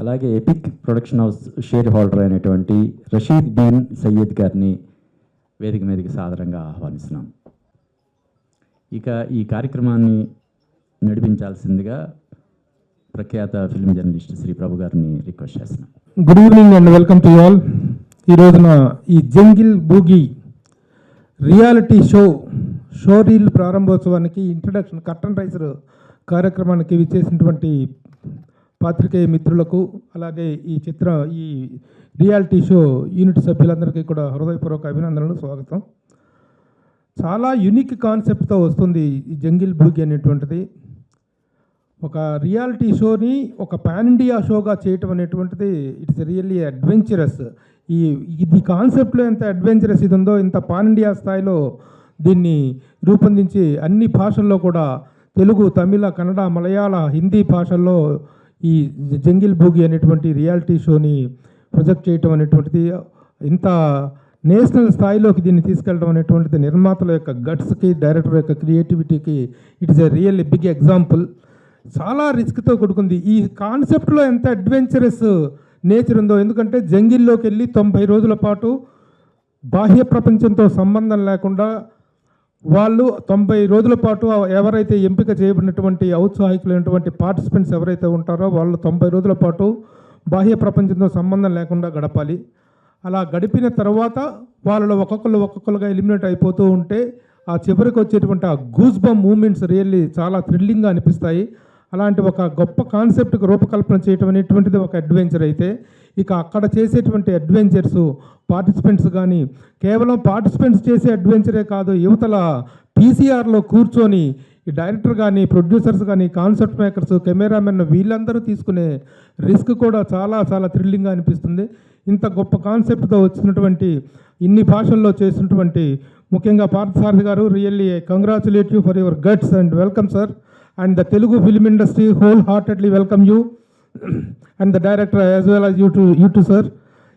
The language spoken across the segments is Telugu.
అలాగే epic production house share holder అయినటువంటి రషీద్ బిన్ సయ్యద్ గారిని వేదిక మీదకి సాదరంగా ఆహ్వానిస్తున్నాం. ఇక ఈ కార్యక్రమాన్ని నడిపించాల్సిందిగా ప్రఖ్యాత ఫిల్మ్ జర్నలిస్ట్ శ్రీ ప్రభు గారిని రిక్వెస్ట్ చేస్తున్నాం. Good evening and welcome to all. ఈ రోజున ఈ జంగిల్ బూగి రియాలిటీ షో రీల్ ప్రారంభోత్సవానికి ఇంట్రడక్షన్ కర్టన్ రైజర్ కార్యక్రమానికి విచ్చేసినటువంటి పాత్రికేయ మిత్రులకు, అలాగే ఈ రియాలిటీ షో యూనిట్ సభ్యులందరికీ కూడా హృదయపూర్వక అభినందనలు, స్వాగతం. చాలా యూనిక్ కాన్సెప్ట్తో వస్తుంది ఈ జంగిల్ బూగి అనేటువంటిది. ఒక రియాలిటీ షోని ఒక పాన్ ఇండియా షోగా చేయటం అనేటువంటిది ఇట్స్ రియల్లీ అడ్వెంచరస్. ఇది కాన్సెప్ట్లో ఎంత అడ్వెంచరస్ ఇది ఉందో, ఇంత పాన్ ఇండియా స్థాయిలో దీన్ని రూపొందించి అన్ని భాషల్లో కూడా తెలుగు, తమిళ, కన్నడ, మలయాళ, హిందీ భాషల్లో ఈ జంగిల్ బూగి అనేటువంటి రియాలిటీ షోని ప్రొజెక్ట్ చేయటం అనేటువంటిది, ఇంత నేషనల్ స్థాయిలోకి దీన్ని తీసుకెళ్ళడం అనేటువంటిది నిర్మాతల యొక్క గట్స్కి, డైరెక్టర్ యొక్క క్రియేటివిటీకి it is a really big example. చాలా రిస్క్తో కూడుకుంది. ఈ కాన్సెప్ట్లో ఎంత అడ్వెంచరస్ నేచర్ ఉందో, ఎందుకంటే జంగిల్లోకి వెళ్ళి 90 రోజుల పాటు బాహ్య ప్రపంచంతో సంబంధం లేకుండా వాళ్ళు 90 రోజుల పాటు ఎవరైతే ఎంపిక చేయబడినటువంటి ఔత్సాహికులైనటువంటి పార్టిసిపెంట్స్ ఎవరైతే ఉంటారో వాళ్ళు 90 రోజుల పాటు బాహ్య ప్రపంచంతో సంబంధం లేకుండా గడపాలి. అలా గడిపిన తర్వాత వాళ్ళలో ఒక్కొక్కరుగా ఎలిమినేట్ అయిపోతూ ఉంటే ఆ చివరికి వచ్చేటువంటి ఆ గూస్ బమ్ మూమెంట్స్ రియల్లీ చాలా థ్రిల్లింగ్గా అనిపిస్తాయి. అలాంటి ఒక గొప్ప కాన్సెప్ట్కి రూపకల్పన చేయటం అనేటువంటిది ఒక అడ్వెంచర్ అయితే, ఇక అక్కడ చేసేటువంటి అడ్వెంచర్స్ పార్టిసిపెంట్స్ కానీ కేవలం పార్టిసిపెంట్స్ చేసే అడ్వెంచరే కాదు, యువతల పీసీఆర్లో కూర్చొని ఈ డైరెక్టర్ కానీ, ప్రొడ్యూసర్స్ కానీ, కాన్సెప్ట్ మేకర్స్, కెమెరామెన్ వీళ్ళందరూ తీసుకునే రిస్క్ కూడా చాలా చాలా థ్రిల్లింగ్గా అనిపిస్తుంది. ఇంత గొప్ప కాన్సెప్ట్తో వచ్చినటువంటి, ఇన్ని భాషల్లో చేసినటువంటి ముఖ్యంగా పార్థసారథి గారు, really congratulate you for your guts and welcome sir. And the Telugu film industry wholeheartedly welcome you and the director as well as you too sir.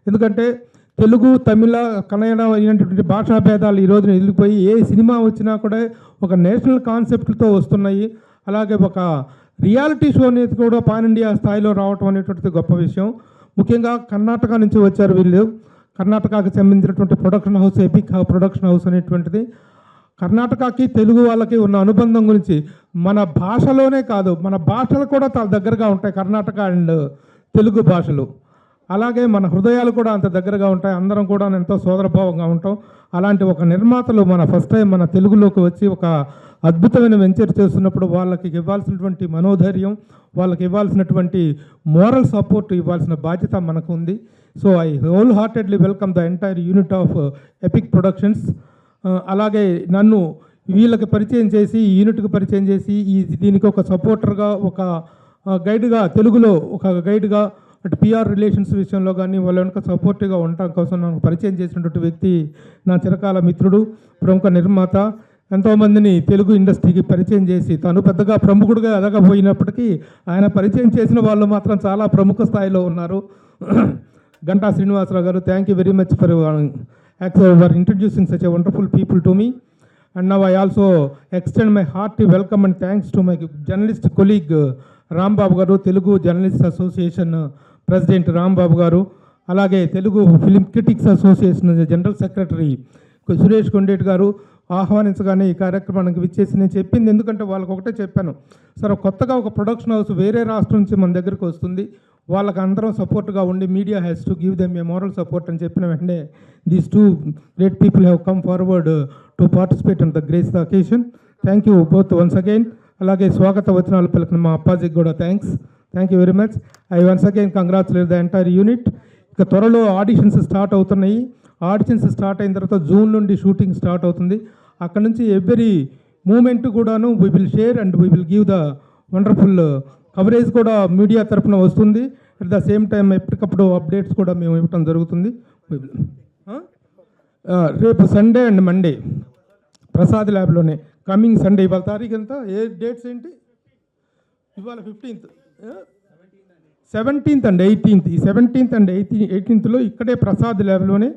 ఎందుకంటే తెలుగు, తమిళ, కన్నడ అయినటువంటి భాషా భేదాలు ఈ రోజున ఎదిగిపోయి ఏ సినిమా వచ్చినా కూడా ఒక నేషనల్ కాన్సెప్ట్తో వస్తున్నాయి. అలాగే ఒక రియాలిటీ షో అనేది కూడా పాన్ ఇండియా స్థాయిలో రావటం అనేటువంటిది గొప్ప విషయం. ముఖ్యంగా కర్ణాటక నుంచి వచ్చారు వీళ్ళు. కర్ణాటకకి సంబంధించినటువంటి production house epic production house అనేటువంటిది. కర్ణాటకకి తెలుగు వాళ్ళకి ఉన్న అనుబంధం గురించి మన భాషలోనే కాదు, మన భాషలు కూడా చాలా దగ్గరగా ఉంటాయి కర్ణాటక అండ్ తెలుగు భాషలు. అలాగే మన హృదయాలు కూడా అంత దగ్గరగా ఉంటాయి. అందరం కూడా ఎంతో సోదరభావంగా ఉంటాం. అలాంటి ఒక నిర్మాతలు మన ఫస్ట్ టైం మన తెలుగులోకి వచ్చి ఒక అద్భుతమైన వెంచర్ చేస్తున్నప్పుడు వాళ్ళకి ఇవ్వాల్సినటువంటి మనోధైర్యం, వాళ్ళకి ఇవ్వాల్సినటువంటి మోరల్ సపోర్ట్ ఇవ్వాల్సిన బాధ్యత మనకు ఉంది. So I whole heartedly welcome the entire unit of epic productions. అలాగే నన్ను వీళ్ళకి పరిచయం చేసి, ఈ యూనిట్కి పరిచయం చేసి, దీనికి ఒక సపోర్టర్గా, ఒక గైడ్గా, తెలుగులో ఒక గైడ్గా, అటు పిఆర్ రిలేషన్స్ విషయంలో కానీ వాళ్ళ వెనుక సపోర్టివ్గా ఉండటం కోసం నాకు పరిచయం చేసినటువంటి వ్యక్తి నా చిరకాల మిత్రుడు, ప్రముఖ నిర్మాత, ఎంతోమందిని తెలుగు ఇండస్ట్రీకి పరిచయం చేసి, తను పెద్దగా ప్రముఖుడుగా ఎదగపోయినప్పటికీ ఆయన పరిచయం చేసిన వాళ్ళు మాత్రం చాలా ప్రముఖ స్థాయిలో ఉన్నారు. గంటా శ్రీనివాసరావు గారు, thank you very much for introducing such a wonderful people to me. And now I also extend my hearty welcome and thanks to my journalist colleague Rambabu garu, Telugu Journalists Association President Rambabu garu, alage Telugu Film Critics Association General Secretary Suresh Kondeti garu ఆహ్వానించగానే ఈ కార్యక్రమానికి విచ్చేసి నేను చెప్పింది ఎందుకంటే వాళ్ళకి ఒకటే చెప్పాను, సరే కొత్తగా ఒక ప్రొడక్షన్ హౌస్ వేరే రాష్ట్రం నుంచి మన దగ్గరికి వస్తుంది, వాళ్ళకి అందరం సపోర్ట్గా ఉండి media has to give them A moral support అని చెప్పిన వెంటనే these two great people have come forward to participate in the grace the occasion. Thank you both once again. అలాగే స్వాగత వచనాలు పలికిన మా అప్పాజీకి కూడా thank you very much. I once again congratulate the entire unit. ఇక త్వరలో ఆడిషన్స్ స్టార్ట్ అవుతున్నాయి. ఆడిషన్స్ స్టార్ట్ అయిన తర్వాత జూన్ నుండి షూటింగ్ స్టార్ట్ అవుతుంది. అక్కడ నుంచి ఎవ్రీ మూమెంట్ కూడాను we will share and we will give the wonderful coverage కూడా మీడియా తరఫున వస్తుంది. అట్ ద సేమ్ టైం ఎప్పటికప్పుడు అప్డేట్స్ కూడా మేము ఇవ్వటం జరుగుతుంది. రేపు సండే అండ్ మండే ప్రసాద్ ల్యాబ్లోనే కమింగ్ సండే. ఇవాళ తారీఖు ఎంత, ఏ డేట్స్ ఏంటి? ఇవాళ 15th, 17th అండ్ 18th. ఈ 17th అండ్ 18th ఇక్కడే ప్రసాద్ ల్యాబ్లోనే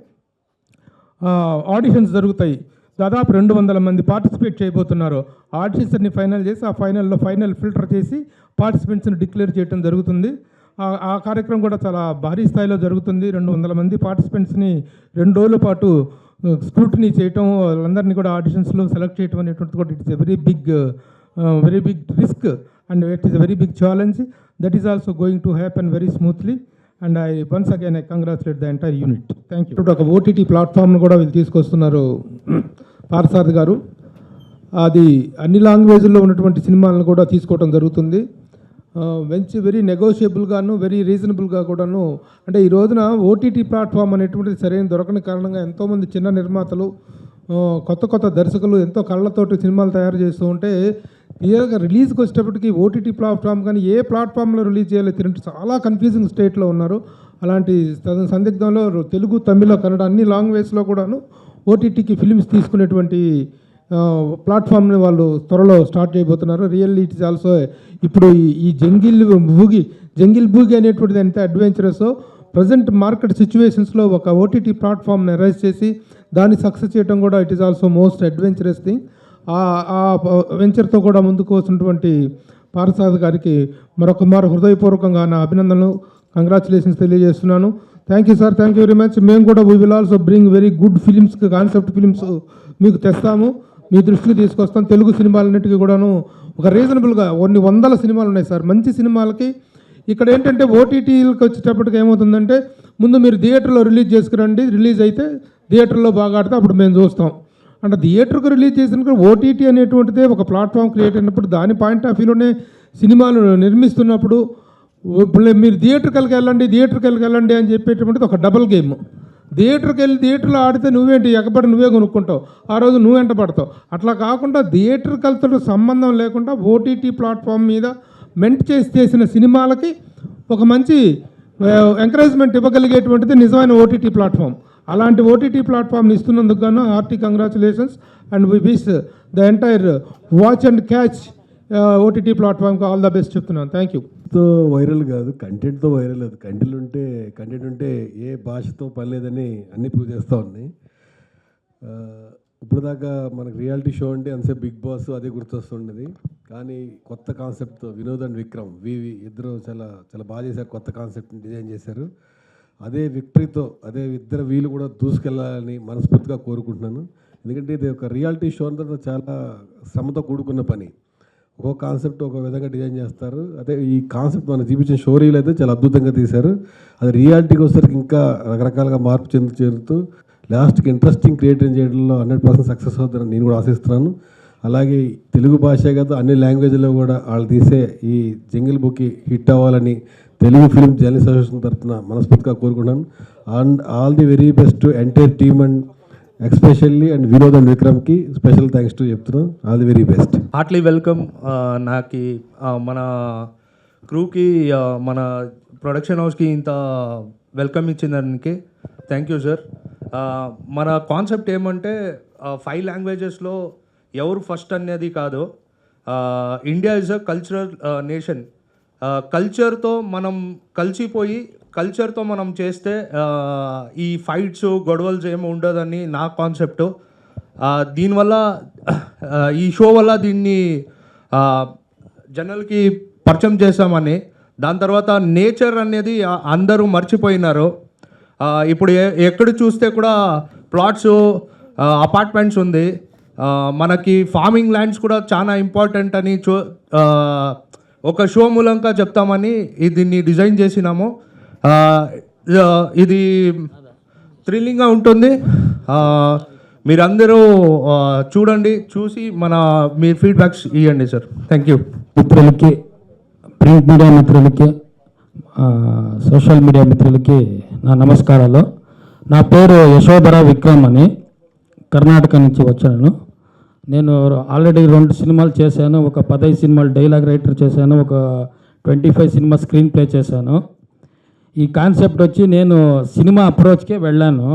ఆడిషన్స్ జరుగుతాయి. దాదాపు 200 మంది పార్టిసిపేట్ చేయబోతున్నారు. ఆడిషన్స్ని ఫైనల్ చేసి ఆ ఫైనల్ ఫిల్టర్ చేసి పార్టిసిపెంట్స్ని డిక్లేర్ చేయడం జరుగుతుంది. ఆ కార్యక్రమం కూడా చాలా భారీ స్థాయిలో జరుగుతుంది. 200 మంది పార్టిసిపెంట్స్ని 2 రోజుల పాటు స్క్రూటినీ చేయటం, వాళ్ళందరినీ కూడా ఆడిషన్స్లో సెలెక్ట్ చేయడం అనేటువంటిది కూడా it's a very big risk and it is a very big challenge. That is also going to happen very smoothly and once again I congratulate the entire unit. Thank you. ఒక ఓటీటీ ప్లాట్ఫామ్ను కూడా వీళ్ళు తీసుకొస్తున్నారు పార్థసారథి గారు. అది అన్ని లాంగ్వేజ్లో ఉన్నటువంటి సినిమాలను కూడా తీసుకోవడం జరుగుతుంది. వెరీ నెగోషియబుల్గాను వెరీ రీజనబుల్గా కూడాను. అంటే ఈ రోజున ఓటీటీ ప్లాట్ఫామ్ అనేటువంటిది సరైన దొరకని కారణంగా ఎంతోమంది చిన్న నిర్మాతలు, కొత్త దర్శకులు ఎంతో కళ్ళతోటి సినిమాలు తయారు చేస్తూ ఉంటే క్లియర్గా రిలీజ్కి వచ్చేటప్పటికి ఓటీటీ ప్లాట్ఫామ్ కానీ ఏ ప్లాట్ఫామ్లో రిలీజ్ చేయాలో తిరిగి చాలా కన్ఫ్యూజింగ్ స్టేట్లో ఉన్నారు. అలాంటి సందిగ్ధంలో తెలుగు, తమిళ, కన్నడ అన్ని లాంగ్వేజ్లో కూడాను ఓటీటీకి ఫిలిమ్స్ తీసుకునేటువంటి ప్లాట్ఫామ్ని వాళ్ళు త్వరలో స్టార్ట్ చేయబోతున్నారు. రియల్లీ ఇట్ ఈస్ ఆల్సో ఇప్పుడు ఈ జంగిల్ బూగి అనేటువంటిది ఎంత అడ్వెంచరస్. ప్రజెంట్ మార్కెట్ సిచ్యువేషన్స్లో ఒక ఓటీటీ ప్లాట్ఫామ్ని అరైజ్ చేసి దాన్ని సక్సెస్ చేయడం కూడా it is also most adventurous thing. ఆ వెంచర్తో కూడా ముందుకు వస్తున్నటువంటి పార్థసారథి గారికి మరొకమారు హృదయపూర్వకంగా నా అభినందనలు, కంగ్రాచులేషన్స్ తెలియజేస్తున్నాను. Thank you sir, thank you very much. మేము కూడా we will also bring very good films, concept films మీకు తెస్తాము, మీ దృష్టికి తీసుకొస్తాం. తెలుగు సినిమాలన్నిటికీ కూడాను ఒక రీజనబుల్గా కొన్ని 100 సినిమాలు ఉన్నాయి సార్ మంచి సినిమాలకి. ఇక్కడ ఏంటంటే ఓటీటీలకు వచ్చేటప్పటికి ఏమవుతుందంటే ముందు మీరు థియేటర్లో రిలీజ్ చేసుకురండి, రిలీజ్ అయితే థియేటర్లో బాగా ఆడితే అప్పుడు మేము చూస్తాం. అంటే థియేటర్కు రిలీజ్ చేసిన ఓటీటీ అనేటువంటిదే ఒక ప్లాట్ఫామ్ క్రియేట్ అయినప్పుడు దాని పాయింట్ ఆఫ్ వ్యూలోనే సినిమాలు నిర్మిస్తున్నప్పుడు మీరు థియేటర్కి వెళ్ళండి అని చెప్పేటువంటిది ఒక డబుల్ గేమ్. థియేటర్లో ఆడితే నువ్వేంటి ఎగబడి నువ్వే కొనుక్కుంటావు, ఆ రోజు నువ్వు వెంట పడతావు. అట్లా కాకుండా థియేటర్కి వెళ్తాడు సంబంధం లేకుండా ఓటీటీ ప్లాట్ఫామ్ మీద మెంట్ చేసిన సినిమాలకి ఒక మంచి ఎంకరేజ్మెంట్ ఇవ్వగలిగేటువంటిది నిజమైన ఓటీటీ ప్లాట్ఫామ్. అలాంటి ఓటీటీ ప్లాట్ఫామ్ని ఇస్తున్నందుకు గాను hearty congratulations and we wish the entire watch and catch OTT ప్లాట్ఫామ్కి ఆల్ ద బెస్ట్ చెప్తున్నాను. Thank you. తో వైరల్ కాదు, కంటెంట్తో వైరల్. అది కంటెంట్ ఉంటే ఏ భాషతో పని లేదని అన్నీ ప్రూవ్ చేస్తూ ఉన్నాయి. ఇప్పుడు దాకా మనకు రియాలిటీ షో అంటే అంతసేపు బిగ్ బాస్ అదే గుర్తొస్తుండేది. కానీ కొత్త కాన్సెప్ట్తో వినోద్ అండ్ విక్రమ్ ఇద్దరు చాలా బాగా చేశారు, కొత్త కాన్సెప్ట్ని డిజైన్ చేశారు. అదే విక్టరీతో ఇద్దరు వీళ్ళు కూడా దూసుకెళ్ళాలని మనస్ఫూర్తిగా కోరుకుంటున్నాను. ఎందుకంటే ఇది ఒక రియాలిటీ షో అంతా చాలా శ్రమతో కూడుకున్న పని. ఒక్కొక్క కాన్సెప్ట్ ఒక విధంగా డిజైన్ చేస్తారు. అదే ఈ కాన్సెప్ట్ మనం చూపించిన స్టోరీలు అయితే చాలా అద్భుతంగా తీశారు. అది రియాలిటీకి వచ్చేసరికి ఇంకా రకరకాలుగా మార్పు చెందుతూ లాస్ట్కి ఇంట్రెస్టింగ్ క్రియేట్ చేయడంలో 100% సక్సెస్ అవుతారని నేను కూడా ఆశిస్తున్నాను. అలాగే తెలుగు భాష కాదు అన్ని లాంగ్వేజ్లో కూడా వాళ్ళు తీసే ఈ జంగిల్ బుక్కి హిట్ అవ్వాలని తెలుగు ఫిల్మ్ జర్నలిస్ట్ అసోసియేషన్ తరఫున మనస్ఫూర్తిగా కోరుకుంటున్నాను. And all the very best to entire team and especially and Vinod and విక్రమ్కి స్పెషల్ థ్యాంక్స్ టు చెప్తున్నాను. All the very best. Heartly welcome నాకు మన క్రూకి మన ప్రొడక్షన్ హౌస్కి ఇంత వెల్కమ్ ఇచ్చిందానికి థ్యాంక్ యూ సార్. మన కాన్సెప్ట్ ఏమంటే 5 లాంగ్వేజెస్లో ఎవరు ఫస్ట్ అనేది కాదు. India is a cultural nation. కల్చర్తో మనం కలిసిపోయి కల్చర్తో మనం చేస్తే ఈ ఫైట్స్ గొడవలు ఏమి ఉండదని నా కాన్సెప్ట్. దీనివల్ల ఈ షో వల్ల దీన్ని జనాలకి పరిచయం చేశామని. దాని తర్వాత నేచర్ అనేది అందరూ మర్చిపోయినారు. ఇప్పుడు ఎక్కడ చూస్తే కూడా ప్లాట్స్, అపార్ట్మెంట్స్ ఉంది. మనకి ఫార్మింగ్ ల్యాండ్స్ కూడా చాలా ఇంపార్టెంట్ అని ఒక షో మూలంగా చెప్తామని దీన్ని డిజైన్ చేసినాము. ఇది థ్రిల్లింగ్గా ఉంటుంది. మీరందరూ చూడండి, చూసి మీ ఫీడ్బ్యాక్స్ ఇవ్వండి సార్. Thank you. మిత్రులకి, ప్రింట్ మీడియా మిత్రులకి, సోషల్ మీడియా మిత్రులకి నా నమస్కారాలు. నా పేరు యశోధర విక్రమ్ అని కర్ణాటక నుంచి వచ్చాను. నేను ఆల్రెడీ 2 సినిమాలు చేశాను. ఒక 15 సినిమాలు డైలాగ్ రైటర్ చేశాను. ఒక 25 సినిమా స్క్రీన్ ప్లే చేశాను. ఈ కాన్సెప్ట్ వచ్చి నేను సినిమా అప్రోచ్కే వెళ్ళాను.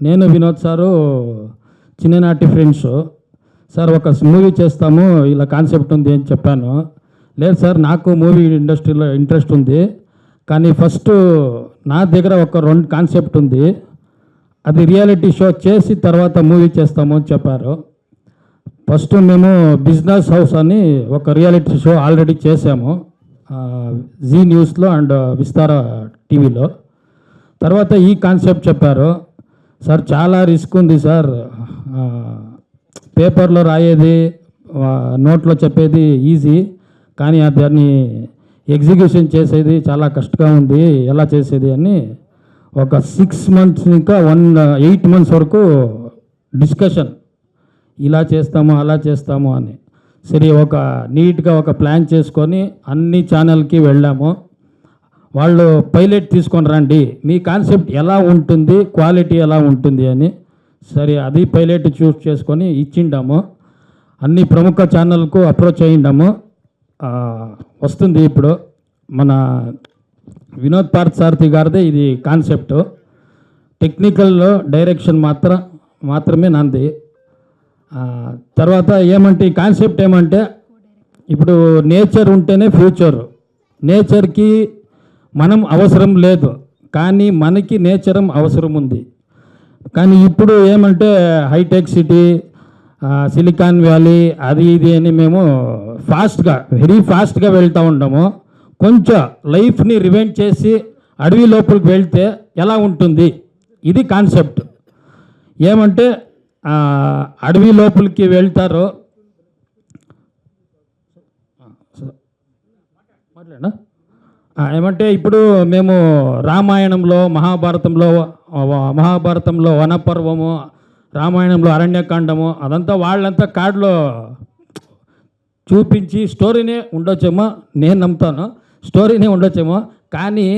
నేను వినోద్ సారు చిన్ననాటి ఫ్రెండ్స్. సార్ ఒక మూవీ చేస్తాము, ఇలా కాన్సెప్ట్ ఉంది అని చెప్పాను. లేదు సార్, నాకు మూవీ ఇండస్ట్రీలో ఇంట్రెస్ట్ ఉంది, కానీ ఫస్ట్ నా దగ్గర ఒక 2 కాన్సెప్ట్ ఉంది, అది రియాలిటీ షో చేసి తర్వాత మూవీ చేస్తాము అని చెప్పారు. ఫస్ట్ మేము బిజినెస్ హౌస్ అని ఒక రియాలిటీ షో ఆల్రెడీ చేసాము జీ న్యూస్లో అండ్ విస్తార టీవీలో. తర్వాత ఈ కాన్సెప్ట్ చెప్పారు. సార్ చాలా రిస్క్ ఉంది సార్, పేపర్లో రాయేది నోట్లో చెప్పేది ఈజీ, కానీ దాన్ని ఎగ్జిక్యూషన్ చేసేది చాలా కష్టంగా ఉంది, ఎలా చేసేది అని ఒక 6 months ఇంకా 8 months వరకు డిస్కషన్, ఇలా చేస్తాము అలా చేస్తాము అని. సరే, ఒక నీట్గా ఒక ప్లాన్ చేసుకొని అన్ని ఛానల్కి వెళ్ళాము. వాళ్ళు పైలట్ తీసుకొని రండి, మీ కాన్సెప్ట్ ఎలా ఉంటుంది, క్వాలిటీ ఎలా ఉంటుంది అని. సరే, అది పైలట్ చూస్ చేసుకొని ఇచ్చిండాము. అన్ని ప్రముఖ ఛానల్కు అప్రోచ్ అయ్యిండాము. వస్తుంది ఇప్పుడు మన వినోద్ పార్థసారథి గారిదే ఇది కాన్సెప్ట్. టెక్నికల్లో డైరెక్షన్ మాత్రమే నాది. తర్వాత ఏమంటే ఈ కాన్సెప్ట్ ఏమంటే, ఇప్పుడు నేచర్ ఉంటేనే ఫ్యూచర్. నేచర్కి మనం అవసరం లేదు, కానీ మనకి నేచర్ అవసరం ఉంది. కానీ ఇప్పుడు ఏమంటే హైటెక్ సిటీ, సిలికాన్ వ్యాలీ, అది ఇది అని మేము వెరీ ఫాస్ట్గా వెళ్తూ ఉంటాము. కొంచెం లైఫ్ని రివెంట్ చేసి అడవి లోపలికి వెళ్తే ఎలా ఉంటుంది, ఇది కాన్సెప్ట్. ఏమంటే అడవి లోపలికి వెళ్తారు, ఏమంటే ఇప్పుడు మేము రామాయణంలో మహాభారతంలో వనపర్వము, రామాయణంలో అరణ్యకాండము, అదంతా వాళ్ళంతా కాడులో చూపించి స్టోరీనే ఉండొచ్చేమో, నేను నమ్ముతాను స్టోరీనే ఉండొచ్చేమో, కానీ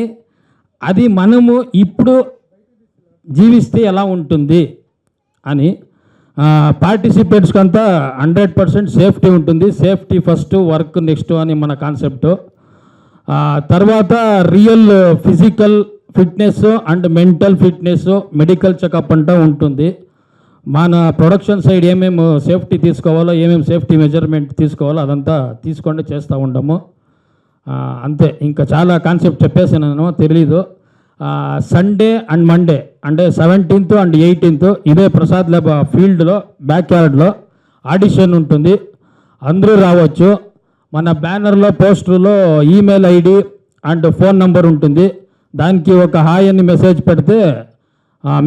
అది మనము ఇప్పుడు జీవిస్తే ఎలా ఉంటుంది అని. పార్టిసిపేట్స్కి అంతా 100% సేఫ్టీ ఉంటుంది. సేఫ్టీ ఫస్ట్, వర్క్ నెక్స్ట్ అని మన కాన్సెప్ట్. తర్వాత real physical fitness and mental fitness, medical checkup అంటూ ఉంటుంది. మన ప్రొడక్షన్ సైడ్ ఏమేమి సేఫ్టీ తీసుకోవాలో, ఏమేమి సేఫ్టీ మెజర్మెంట్ తీసుకోవాలో అదంతా తీసుకొని చేస్తూ ఉంటాము. అంతే, ఇంకా చాలా కాన్సెప్ట్ చెప్పేసాను, తెలీదు. సండే అండ్ మండే అంటే 17th and 18th ఇదే ప్రసాద్ ల్యాబ్ ఫీల్డ్లో బ్యాక్ యార్డ్లో ఆడిషన్ ఉంటుంది. అందరూ రావచ్చు. మన బ్యానర్లో పోస్టర్లో email ID and phone number ఉంటుంది. దానికి ఒక హాయ్ అని మెసేజ్ పెడితే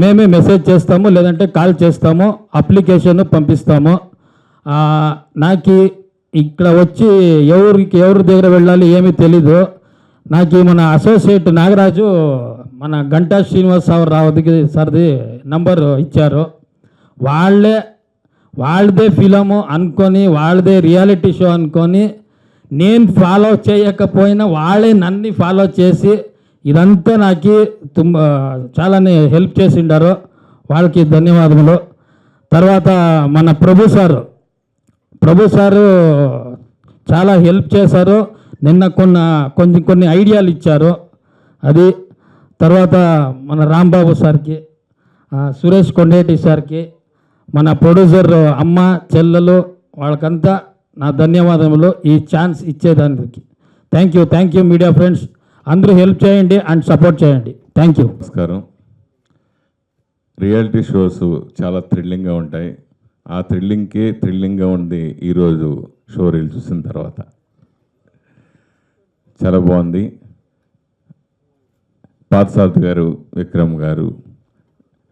మేమే మెసేజ్ చేస్తాము, లేదంటే కాల్ చేస్తాము, అప్లికేషన్ పంపిస్తాము. నాకు ఇక్కడ వచ్చి ఎవరి దగ్గర వెళ్ళాలి ఏమీ తెలీదు. నాకు మన అసోసియేట్ నాగరాజు మన గంటా శ్రీనివాసరావు సార్ది నంబర్ ఇచ్చారు. వాళ్ళదే ఫిలము అనుకొని, వాళ్ళదే రియాలిటీ షో అనుకొని, నేను ఫాలో చేయకపోయినా వాళ్ళే నన్ను ఫాలో చేసి ఇదంతా నాకు చాలానే హెల్ప్ చేసిండారు. వాళ్ళకి ధన్యవాదములు. తర్వాత మన ప్రభు సారు చాలా హెల్ప్ చేశారు. నిన్న కొన్ని ఐడియాలు ఇచ్చారు. అది తర్వాత మన రాంబాబు సార్కి, సురేష్ కొండేటి సార్కి, మన ప్రొడ్యూసర్ అమ్మ చెల్లెలు, వాళ్ళకంతా నా ధన్యవాదములు ఈ ఛాన్స్ ఇచ్చేదానికి. థ్యాంక్ యూ మీడియా ఫ్రెండ్స్, అందరూ హెల్ప్ చేయండి అండ్ సపోర్ట్ చేయండి. Thank you. నమస్కారం. రియాలిటీ షోస్ చాలా థ్రిల్లింగ్గా ఉంటాయి. ఆ థ్రిల్లింగ్గా ఉంది ఈరోజు షో రీల్ చూసిన తర్వాత. చాలా బాగుంది. పార్థసారథి గారు, విక్రమ్ గారు,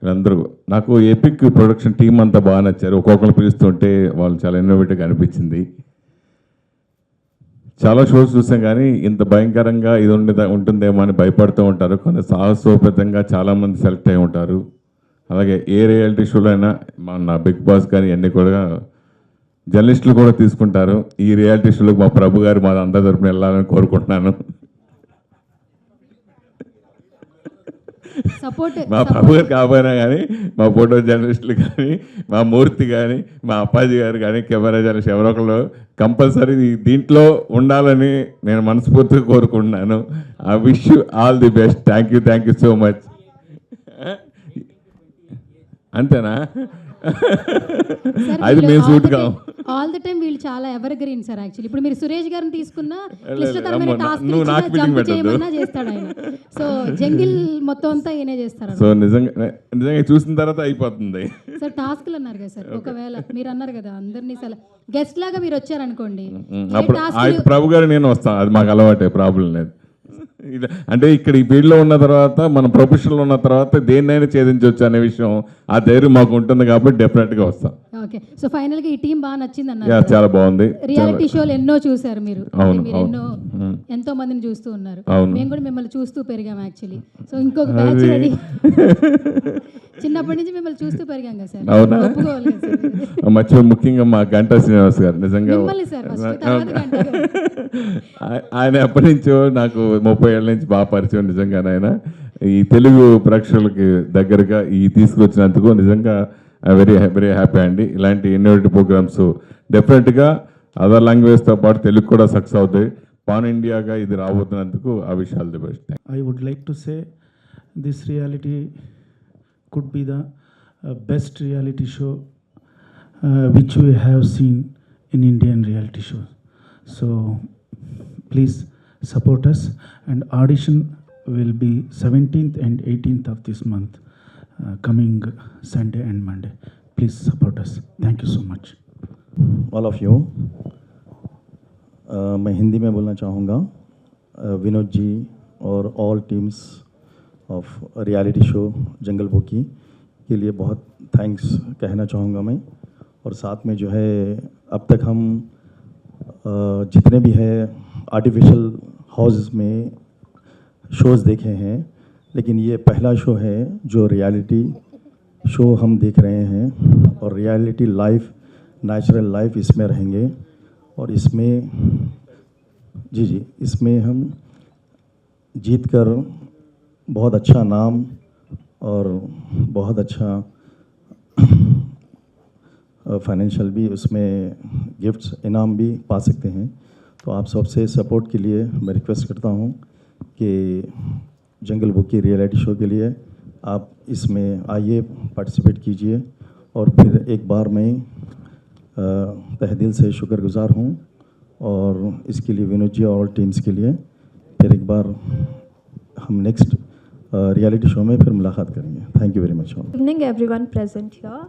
వీళ్ళందరూ నాకు ఎపిక్ ప్రొడక్షన్ టీం అంతా బాగా నచ్చారు. ఒక్కొక్కరు పిలుస్తుంటే వాళ్ళు చాలా ఇన్నోవేటివ్గా అనిపించింది. చాలా షోస్ చూసాం కానీ ఇంత భయంకరంగా ఇది ఉంటుందేమో అని భయపడుతూ ఉంటారు. కొన్ని సాహసోపేతంగా చాలామంది సెలెక్ట్ అయి ఉంటారు. అలాగే ఏ రియాలిటీ షోలో అయినా మన బిగ్ బాస్ కానీ అన్నీ కూడా జర్నలిస్టులు కూడా తీసుకుంటారు. ఈ రియాలిటీ షోలకు మా ప్రభు గారు మా అందరి తరపున వెళ్ళాలని కోరుకుంటున్నాను. సపోర్ట్ మా బాబు గారు కాకపోయినా కానీ మా ఫోటో జర్నలిస్టులు కానీ మా మూర్తి కానీ మా అప్పాజీ గారు కానీ కెమెరా జర్నలిస్ట్ ఎవరో ఒకళ్ళు కంపల్సరీ దీంట్లో ఉండాలని నేను మనస్ఫూర్తిగా కోరుకుంటున్నాను. I wish you all the best. Thank you so much. అంతేనా? అది మేము సూట్ కావు. ఆల్ ద టైం వీళ్ళు చాలా ఎవర్ గ్రీన్ సార్. యాక్చువల్లీ ఇప్పుడు మీరు సురేష్ గారిని తీసుకున్న లేదు, క్లిష్టతరమైన అమ్మో, టాస్క్ నువ్వు నాకు feeling జంప్ పెట్టొద్దు. చేయమన్నా చేస్తాడు ఆయన. సో జంగిల్ మొత్తం అంతా ఈయనే చేస్తారు సో నిజంగా చూసిన తర్వాత అయిపోతుంది. సార్. టాస్క్లు అన్నారు కదా సార్, ఒకవేళ మీరు అన్నారు కదా అందరినీ గెస్ట్ లాగా మీరు వచ్చారనుకోండి, అప్పుడు అయితే ప్రభు గారు నేను వస్తాను, అది మాకు అలవాటే, ప్రాబ్లం లేదు. అంటే ఇక్కడ ఈ ఫీల్డ్లో ఉన్న తర్వాత మన ప్రొఫెషన్లో ఉన్న తర్వాత దేన్నైనా ఛేదించవచ్చు అనే విషయం ఆ ధైర్యం మాకు ఉంటుంది కాబట్టి డెఫినెట్గా వస్తాం. ఓకే. సో ఫైనల్ గా ఈ టీం బాగా నచ్చింది యా, అన్నారు. చాలా బాగుంది. రియాలిటీ షోలు ఎన్నో చూసారు మీరు. అవును, మీరు అవును. ఎంతో మందిని చూస్తూ ఉన్నారు. అవును. మేము కూడా మిమ్మల్ని చూస్తూ పెరిగాం యాక్చువల్లీ. సో ఇంకొక బ్యాచ్ రెడీ. చిన్నప్పటి నుంచి మిమ్మల్ని చూస్తూ పెరిగాం కదా సార్. అవునా? ఒప్పుకోవాలి కదా సార్. మర్చిపోయి ముఖ్యంగా మా గంటా శ్రీనివాస్ గారు నిజంగా మిమ్మల్ని సార్ ఫస్ట్, తర్వాత గంట గారు. ఆయన ఎప్పటి నుంచో నాకు 30 ఏళ్ళ నుంచి బాగా పరిచయం. నిజంగా ఆయన ఈ తెలుగు ప్రేక్షకులకి దగ్గరగా ఈ తీసుకొచ్చినందుకు నిజంగా వెరీ వెరీ హ్యాపీ అండి. ఇలాంటి ఇన్నోవేటివ్ ప్రోగ్రామ్స్ డెఫినెట్గా అదర్ లాంగ్వేజ్తో పాటు తెలుగు కూడా సక్సెస్ అవుతాయి. పాన్ ఇండియాగా ఇది రాబోతున్నందుకు ఆ విషయాలు the best. I would like to say this reality could be the best reality show which we have seen in Indian reality shows. So please support us, and audition will be 17th and 18th of this month, coming Sunday and Monday. Please support us. Thank you so much. All of you. मैं हिंदी में बोलना चाहूँगा. विनोद जी और all teams of reality show जंगल बुकी के लिए बहुत थैंक्स कहना चाहूँगा मैं. और साथ में जो है अब तक हम जितने भी है आर्टिफिशियल हाउस में शोज़ देखे हैं, लेकिन ये पहला शो है जो रियलिटी शो हम देख रहे हैं. और रियलिटी लाइफ, नेचुरल लाइफ इसमें रहेंगे. और इसमें इसमें हम जीत कर बहुत अच्छा नाम और बहुत अच्छा फाइनेंशियल भी उसमें गिफ्ट्स इनाम भी पा सकते हैं. तो आप सबसे सपोर्ट के लिए मैं रिक्वेस्ट करता हूँ कि जंगल बुक की रियलिटी शो के लिए आप इसमें आइए, पार्टिसिपेट कीजिए. और फिर एक बार मैं तहे दिल से शुक्रगुजार हूँ, और इसके लिए विनोद जी और टीम्स के लिए. फिर एक बार हम नेक्स्ट रियलिटी शो में फिर मुलाकात करेंगे. Thank you very much. Good evening everyone present here.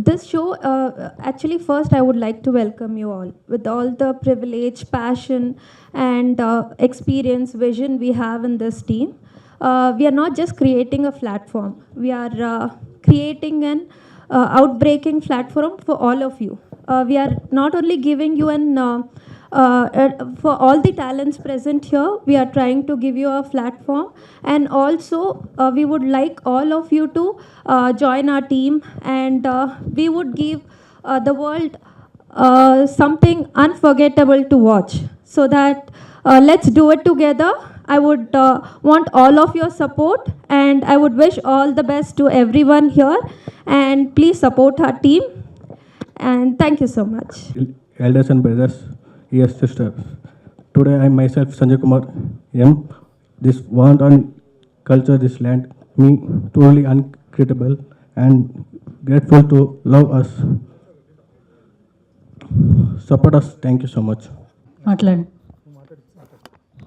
This show, actually first I would like to welcome you all with all the privilege, passion and experience, vision we have in this team. We are not just creating a platform, we are creating an outbreaking platform for all of you. We are not only giving you an for all the talents present here, we are trying to give you a platform, and also we would like all of you to join our team, and we would give the world something unforgettable to watch. So that let's do it together. I would want all of your support, and I would wish all the best to everyone here, and please support our team, and thank you so much. Elders and brothers, yes sisters. Today I myself Sanjay Kumar M. This want and culture, this land, me totally incredible and grateful to love us, support us. Thank you so much. మాట్లాడండి.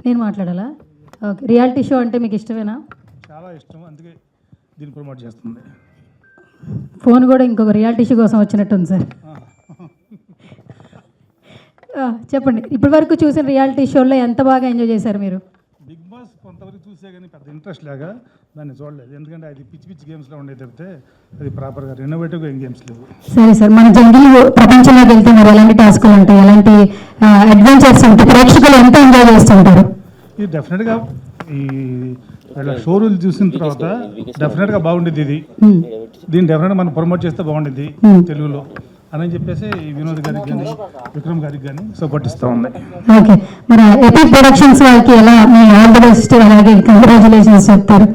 నేను మాట్లాడాలా? ఓకే. రియాలిటీ షో అంటే మీకు ఇష్టమేనా? చాలా ఇష్టం, అందుకే దీన్ని ప్రమోట్ చేస్తుంది. ఫోన్ కూడా ఇంకొక రియాలిటీ షో కోసం వచ్చినట్టుంది సార్. చెప్పండి, ఇప్పటి వరకు చూసిన రియాలిటీ షోలో ఎంత బాగా ఎంజాయ్ చేశారు మీరు? బిగ్ బాస్ కొంతవరకు చూసే కానీ పెద్ద ఇంట్రెస్ట్ లాగా దాన్ని చూడలేదు, ఎందుకంటే అది పిచ్చి పిచ్చి గేమ్స్లో ఉండేది తప్పితే అది ప్రాపర్గా రెనోవేటివ్గా ఏం గేమ్స్ లేవు. సరే సార్, మన జంగిల్ ప్రపంచంలోకి వెళ్తే మరి ఎలాంటి టాస్కులు ఉంటాయి, ఎలాంటి అడ్వెంచర్స్ ఉంటాయి, ప్రేక్షకులు ఎంత ఎంజాయ్ చేస్తుంటారు? ఇది డెఫినెట్గా ఈ వీళ్ళ షోరూలు చూసిన తర్వాత డెఫినెట్గా బాగుండేది. దీన్ని డెఫినెట్గా మనం ప్రమోట్ చేస్తే బాగుండేది తెలుగులో. అని చెప్పేసి వినోద్ గారికి కానీ విక్రమ్ గారికి కానీ సపోర్ట్ ఇస్తూ ఉంది. ఓకే, మరి ఎపిక్ ప్రొడక్షన్స్ వాళ్ళకి ఎలా మీ ఆల్ ది బెస్ట్ అలాగే కంగ్రాచులేషన్స్ చెప్తారు?